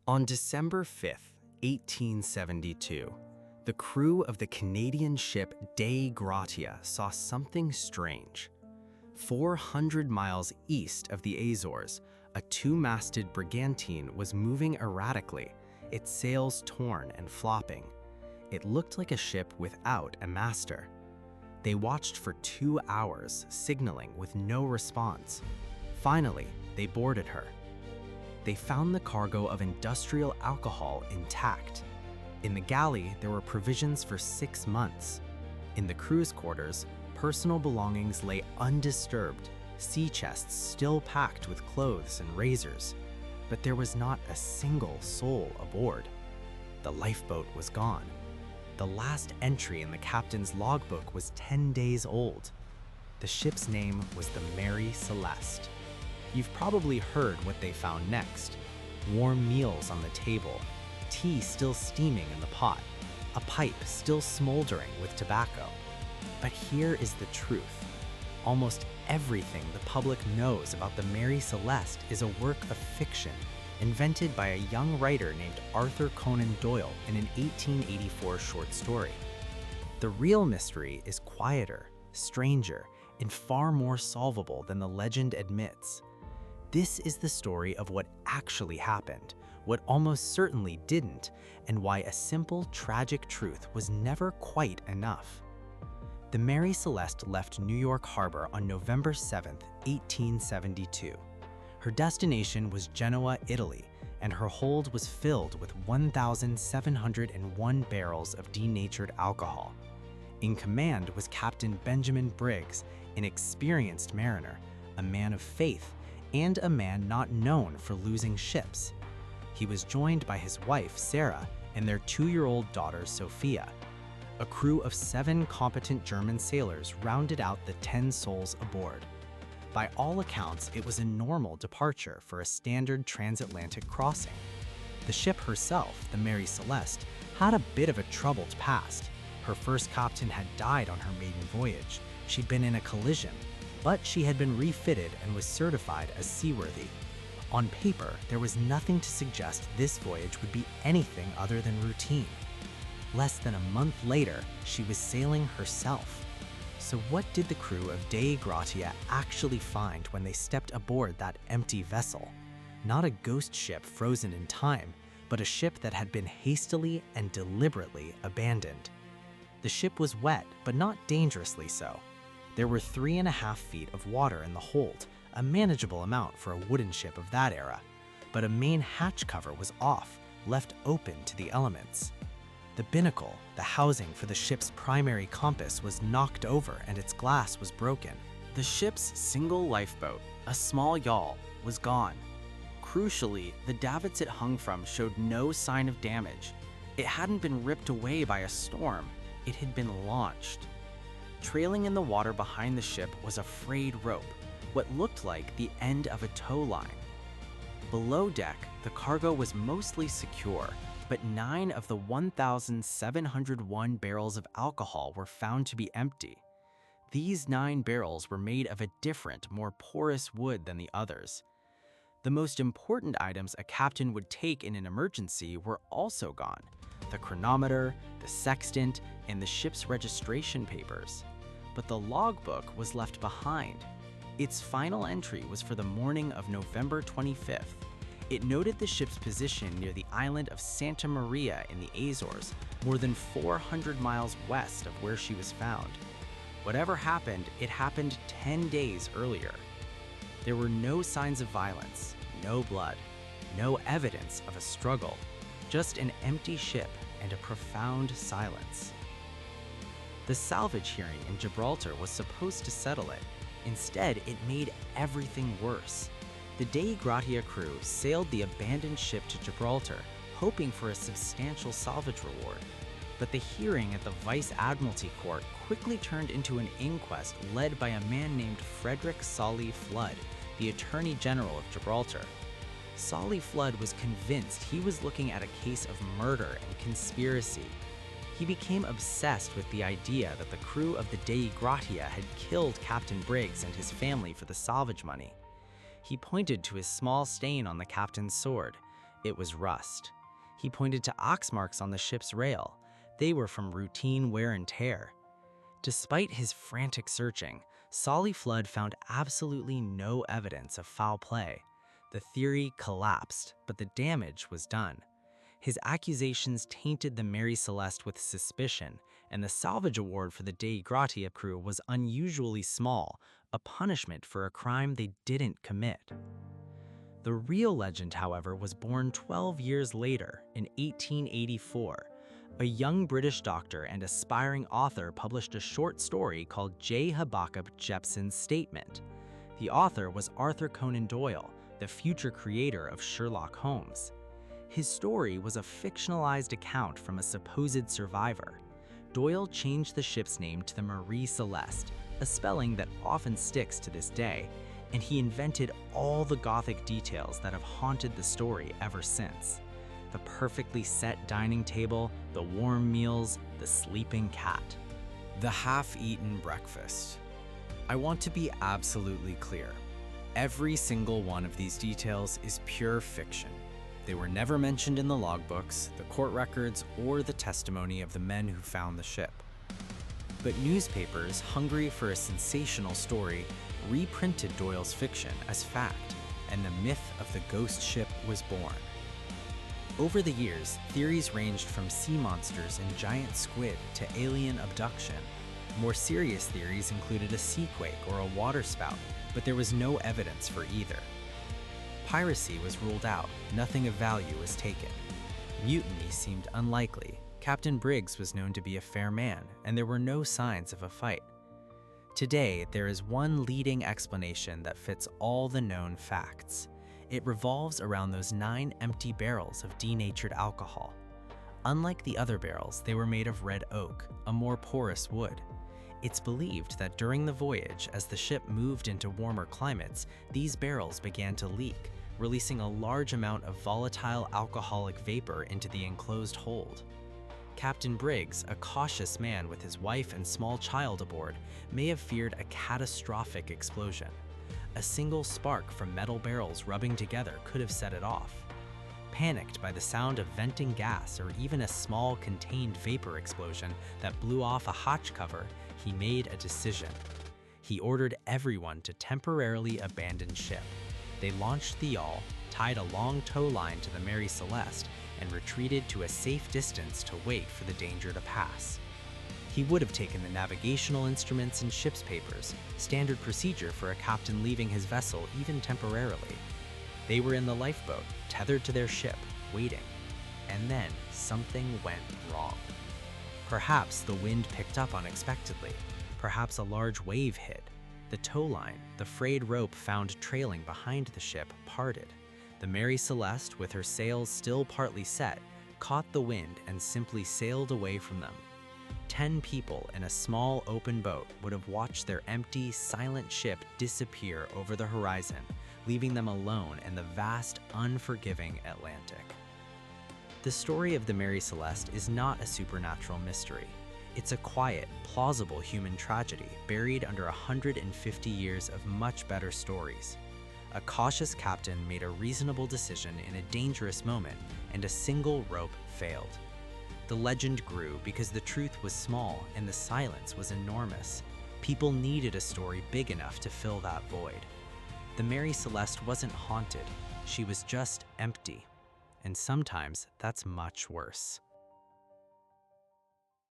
On December 5th, 1872, the crew of the Canadian ship Dei Gratia saw something strange. 400 miles east of the Azores, a two-masted brigantine was moving erratically, its sails torn and flopping. It looked like a ship without a master. They watched for 2 hours, signaling with no response. Finally, they boarded her. They found the cargo of industrial alcohol intact. In the galley, there were provisions for 6 months. In the crew's quarters, personal belongings lay undisturbed, sea chests still packed with clothes and razors. But there was not a single soul aboard. The lifeboat was gone. The last entry in the captain's logbook was 10 days old. The ship's name was the Mary Celeste. You've probably heard what they found next. Warm meals on the table, tea still steaming in the pot, a pipe still smoldering with tobacco. But here is the truth. Almost everything the public knows about the Mary Celeste is a work of fiction, invented by a young writer named Arthur Conan Doyle in an 1884 short story. The real mystery is quieter, stranger, and far more solvable than the legend admits. This is the story of what actually happened, what almost certainly didn't, and why a simple, tragic truth was never quite enough. The Mary Celeste left New York Harbor on November 7, 1872. Her destination was Genoa, Italy, and her hold was filled with 1,701 barrels of denatured alcohol. In command was Captain Benjamin Briggs, an experienced mariner, a man of faith, and a man not known for losing ships. He was joined by his wife, Sarah, and their 2-year-old daughter, Sophia. A crew of 7 competent German sailors rounded out the 10 souls aboard. By all accounts, it was a normal departure for a standard transatlantic crossing. The ship herself, the Mary Celeste, had a bit of a troubled past. Her first captain had died on her maiden voyage. She'd been in a collision, but she had been refitted and was certified as seaworthy. On paper, there was nothing to suggest this voyage would be anything other than routine. Less than a month later, she was sailing herself. So what did the crew of Dei Gratia actually find when they stepped aboard that empty vessel? Not a ghost ship frozen in time, but a ship that had been hastily and deliberately abandoned. The ship was wet, but not dangerously so. There were 3.5 feet of water in the hold, a manageable amount for a wooden ship of that era. But a main hatch cover was off, left open to the elements. The binnacle, the housing for the ship's primary compass, was knocked over and its glass was broken. The ship's single lifeboat, a small yawl, was gone. Crucially, the davits it hung from showed no sign of damage. It hadn't been ripped away by a storm, it had been launched. Trailing in the water behind the ship was a frayed rope, what looked like the end of a tow line. Below deck, the cargo was mostly secure, but 9 of the 1,701 barrels of alcohol were found to be empty. These 9 barrels were made of a different, more porous wood than the others. The most important items a captain would take in an emergency were also gone: the chronometer, the sextant, and the ship's registration papers. But the logbook was left behind. Its final entry was for the morning of November 25th. It noted the ship's position near the island of Santa Maria in the Azores, more than 400 miles west of where she was found. Whatever happened, it happened 10 days earlier. There were no signs of violence, no blood, no evidence of a struggle, just an empty ship and a profound silence. The salvage hearing in Gibraltar was supposed to settle it. Instead, it made everything worse. The Dei Gratia crew sailed the abandoned ship to Gibraltar, hoping for a substantial salvage reward. But the hearing at the Vice Admiralty Court quickly turned into an inquest led by a man named Frederick Solly Flood, the Attorney General of Gibraltar. Solly Flood was convinced he was looking at a case of murder and conspiracy. He became obsessed with the idea that the crew of the Dei Gratia had killed Captain Briggs and his family for the salvage money. He pointed to his small stain on the captain's sword. It was rust. He pointed to ox marks on the ship's rail. They were from routine wear and tear. Despite his frantic searching, Solly Flood found absolutely no evidence of foul play. The theory collapsed, but the damage was done. His accusations tainted the Mary Celeste with suspicion, and the salvage award for the Dei Gratia crew was unusually small, a punishment for a crime they didn't commit. The real legend, however, was born 12 years later, in 1884. A young British doctor and aspiring author published a short story called J. Habakkuk Jepson's Statement. The author was Arthur Conan Doyle, the future creator of Sherlock Holmes. His story was a fictionalized account from a supposed survivor. Doyle changed the ship's name to the Mary Celeste, a spelling that often sticks to this day, and he invented all the Gothic details that have haunted the story ever since. The perfectly set dining table, the warm meals, the sleeping cat. The half-eaten breakfast. I want to be absolutely clear. Every single one of these details is pure fiction. They were never mentioned in the logbooks, the court records, or the testimony of the men who found the ship. But newspapers, hungry for a sensational story, reprinted Doyle's fiction as fact, and the myth of the ghost ship was born. Over the years, theories ranged from sea monsters and giant squid to alien abduction. More serious theories included a seaquake or a waterspout, but there was no evidence for either. Piracy was ruled out, nothing of value was taken. Mutiny seemed unlikely. Captain Briggs was known to be a fair man, and there were no signs of a fight. Today, there is one leading explanation that fits all the known facts. It revolves around those 9 empty barrels of denatured alcohol. Unlike the other barrels, they were made of red oak, a more porous wood. It's believed that during the voyage, as the ship moved into warmer climates, these barrels began to leak, releasing a large amount of volatile alcoholic vapor into the enclosed hold. Captain Briggs, a cautious man with his wife and small child aboard, may have feared a catastrophic explosion. A single spark from metal barrels rubbing together could have set it off. Panicked by the sound of venting gas or even a small contained vapor explosion that blew off a hatch cover, he made a decision. He ordered everyone to temporarily abandon ship. They launched the yawl, tied a long tow line to the Mary Celeste, and retreated to a safe distance to wait for the danger to pass. He would have taken the navigational instruments and ship's papers, standard procedure for a captain leaving his vessel even temporarily. They were in the lifeboat, tethered to their ship, waiting. And then something went wrong. Perhaps the wind picked up unexpectedly. Perhaps a large wave hit. The tow line, the frayed rope found trailing behind the ship, parted. The Mary Celeste, with her sails still partly set, caught the wind and simply sailed away from them. 10 people in a small open boat would have watched their empty, silent ship disappear over the horizon, leaving them alone in the vast, unforgiving Atlantic. The story of the Mary Celeste is not a supernatural mystery. It's a quiet, plausible human tragedy buried under 150 years of much better stories. A cautious captain made a reasonable decision in a dangerous moment, and a single rope failed. The legend grew because the truth was small and the silence was enormous. People needed a story big enough to fill that void. The Mary Celeste wasn't haunted, she was just empty. And sometimes that's much worse.